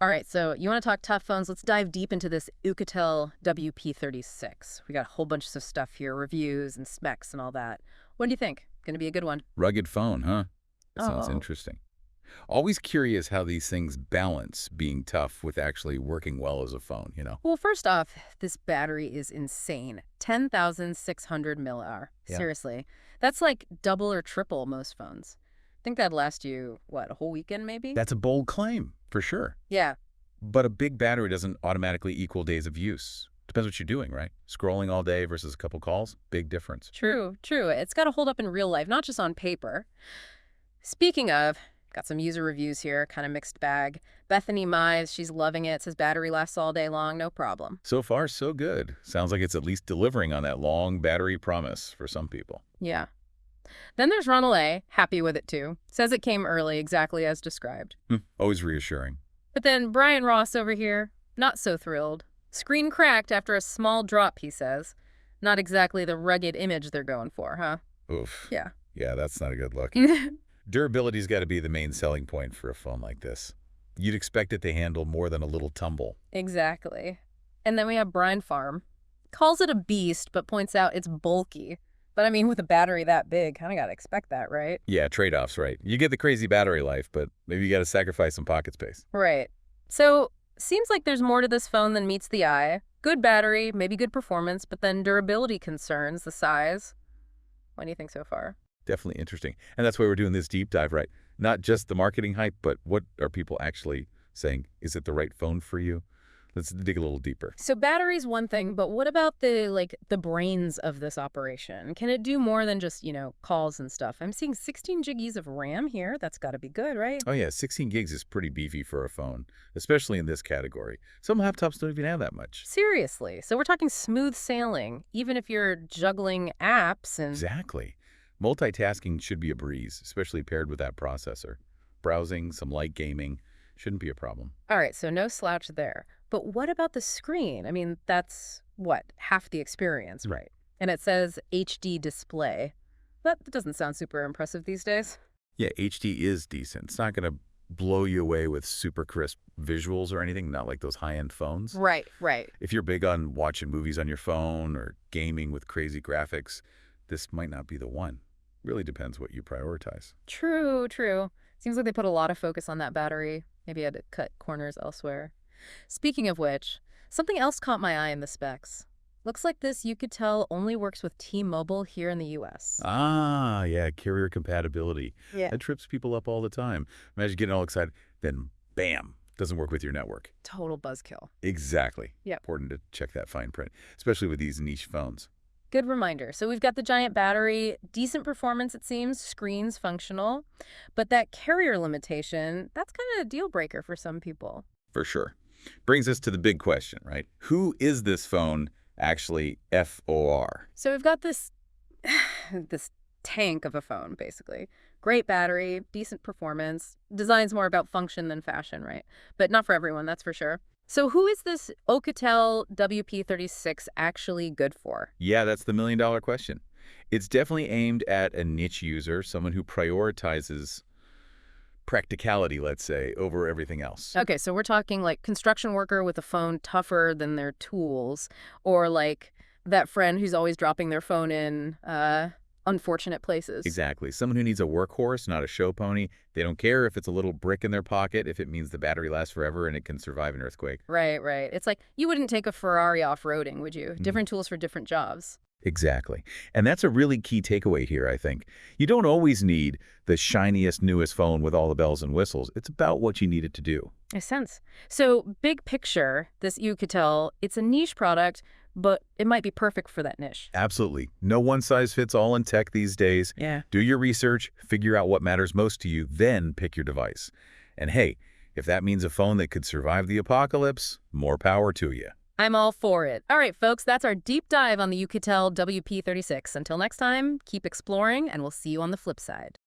All right, so you want to talk tough phones? Let's dive deep into this Oukitel WP36. We got a whole bunch of stuff here, reviews and specs and all that. What do you think? Going to be a good one. Rugged phone, huh? That sounds Oh. interesting. Always curious how these things balance being tough with actually working well as a phone. Well, first off, this battery is insane. 10,600 milliamp. Yeah. Seriously. That's like double or triple most phones. Think that'd last you, what, a whole weekend maybe? That's a bold claim, for sure. Yeah. But a big battery doesn't automatically equal days of use. Depends what you're doing, right? Scrolling all day versus a couple calls, big difference. True, true. It's got to hold up in real life, not just on paper. Speaking of, got some user reviews here, kind of mixed bag. Bethany Mize, she's loving it, says battery lasts all day long, no problem. So far, so good. Sounds like it's at least delivering on that long battery promise for some people. Yeah. Then there's Ronald A., happy with it too. Says it came early, exactly as described. Always reassuring. But then Brian Ross over here, not so thrilled. Screen cracked after a small drop, he says. Not exactly the rugged image they're going for, huh? Oof. Yeah. Yeah, that's not a good look. Durability's got to be the main selling point for a phone like this. You'd expect it to handle more than a little tumble. Exactly. And then we have Brian Farm. Calls it a beast, but points out it's bulky. But I mean, with a battery that big, kind of got to expect that, right? Yeah, trade-offs, right? You get the crazy battery life, but maybe you got to sacrifice some pocket space. Right. So, seems like there's more to this phone than meets the eye. Good battery, maybe good performance, but then durability concerns, the size. What do you think so far? Definitely interesting. And that's why we're doing this deep dive, right? Not just the marketing hype, but what are people actually saying? Is it the right phone for you? Let's dig a little deeper. So battery's one thing, but what about the brains of this operation? Can it do more than just, calls and stuff? I'm seeing 16 gigs of RAM here. That's got to be good, right? Oh yeah, 16 gigs is pretty beefy for a phone, especially in this category. Some laptops don't even have that much. Seriously. So we're talking smooth sailing, even if you're juggling apps and... Exactly. Multitasking should be a breeze, especially paired with that processor. Browsing, some light gaming, shouldn't be a problem. All right, so no slouch there. But what about the screen? I mean, that's, what, half the experience, right? And it says HD display. That doesn't sound super impressive these days. Yeah, HD is decent. It's not going to blow you away with super crisp visuals or anything, not like those high-end phones. Right, right. If you're big on watching movies on your phone or gaming with crazy graphics, this might not be the one. Really depends what you prioritize. True, true. Seems like they put a lot of focus on that battery. Maybe I had to cut corners elsewhere. Speaking of which, something else caught my eye in the specs. Looks like this Oukitel only works with T-Mobile here in the U.S. Ah, yeah, carrier compatibility. Yeah. That trips people up all the time. Imagine getting all excited, then bam, doesn't work with your network. Total buzzkill. Exactly. Yep. Important to check that fine print, especially with these niche phones. Good reminder. So we've got the giant battery, decent performance, it seems, screens functional. But that carrier limitation, that's kind of a deal breaker for some people. For sure. Brings us to the big question, right? Who is this phone actually FOR? So we've got this this tank of a phone, basically. Great battery, decent performance. Design's more about function than fashion, right? But not for everyone, that's for sure. So who is this Oukitel WP36 actually good for? Yeah, that's the million-dollar question. It's definitely aimed at a niche user, someone who prioritizes practicality, let's say, over everything else. Okay, so we're talking like construction worker with a phone tougher than their tools, or like that friend who's always dropping their phone in unfortunate places. Exactly. Someone who needs a workhorse, not a show pony. They don't care if it's a little brick in their pocket, if it means the battery lasts forever and it can survive an earthquake. Right, right. It's like you wouldn't take a Ferrari off-roading, would you? Different tools for different jobs. Exactly. And that's a really key takeaway here, I think. You don't always need the shiniest, newest phone with all the bells and whistles. It's about what you need it to do. Makes sense. So big picture, this Oukitel, it's a niche product, but it might be perfect for that niche. Absolutely. No one size fits all in tech these days. Yeah. Do your research, figure out what matters most to you, then pick your device. And hey, if that means a phone that could survive the apocalypse, more power to you. I'm all for it. All right, folks, that's our deep dive on the Oukitel WP36. Until next time, keep exploring, and we'll see you on the flip side.